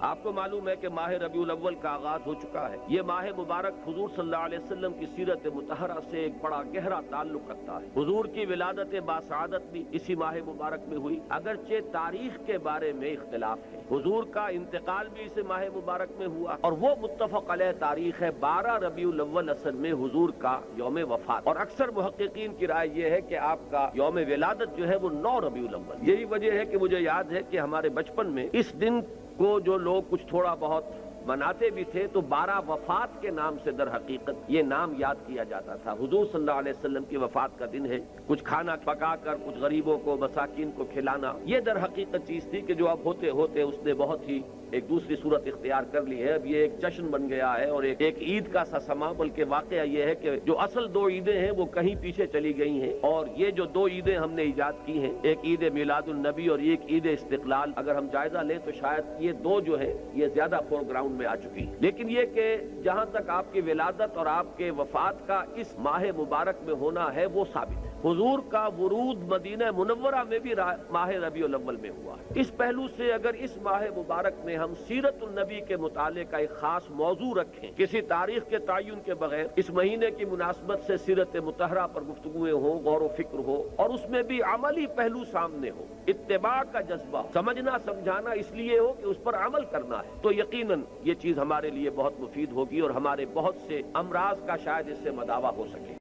آپ کو معلوم ہے کہ ماہ ربیع الاول کا آغاز ہو چکا ہے۔ یہ ماہ مبارک حضور صلی اللہ علیہ وسلم کی سیرت مطہرہ سے ایک بڑا گہرا تعلق رکھتا ہے۔ حضور کی ولادت باسعادت بھی اسی ماہ مبارک میں ہوئی، اگرچہ تاریخ کے بارے میں اختلاف ہے۔ حضور کا انتقال بھی اس ماہ مبارک میں ہوا، اور وہ متفق علیہ تاریخ ہے 12 ربیع الاول اصل میں حضور کا یوم وفات، اور اکثر محققین کی رائے یہ ہے کہ آپ کا یوم ولادت جو ہے وہ 9 ربیع الاول۔ یہی وجہ ہے کہ مجھے یاد ہے کہ ہمارے بچپن میں اس دن کو جو لوگ کچھ تھوڑا بہت مناتے بھی تھے تو 12 وفات کے نام سے در حقیقت یہ نام یاد کیا جاتا تھا۔ حضور صلی اللہ علیہ وسلم کی وفات کا دن ہے، کچھ کھانا پکا کر کچھ غریبوں کو مساکین کو کھلانا، یہ در حقیقت چیز تھی کہ جو اب ہوتے ہوتے اس نے بہت ہی ایک دوسری صورت اختیار کر لی ہے۔ اب یہ ایک جشن بن گیا ہے اور ایک عید کا سا سما، بلکہ واقعہ یہ ہے کہ جو اصل 2 عیدیں ہیں وہ کہیں پیچھے چلی گئی ہیں، اور یہ جو 2 عیدیں ہم نے ایجاد کی ہیں، ایک عید میلاد النبی اور ایک عید استقلال، اگر ہم جائزہ لیں تو شاید یہ 2 جو ہے یہ زیادہ فور گراؤنڈ میں آ چکی ہے۔ لیکن یہ کہ جہاں تک آپ کی ولادت اور آپ کے وفات کا اس ماہ مبارک میں ہونا ہے وہ ثابت ہے۔ حضور کا ورود مدینہ منورہ میں بھی ماہ ربیع الاول میں ہوا ہے۔ اس پہلو سے اگر اس ماہ مبارک میں ہم سیرت النبی کے مطالعے کا ایک خاص موضوع رکھیں، کسی تاریخ کے تعین کے بغیر اس مہینے کی مناسبت سے سیرت مطہرہ پر گفتگویں ہوں، غور و فکر ہو، اور اس میں بھی عملی پہلو سامنے ہو، اتباع کا جذبہ، سمجھنا سمجھانا اس لیے ہو کہ اس پر عمل کرنا ہے، تو یقیناً یہ چیز ہمارے لیے بہت مفید ہوگی اور ہمارے بہت سے امراض کا شاید اس سے مداوع ہو سکے۔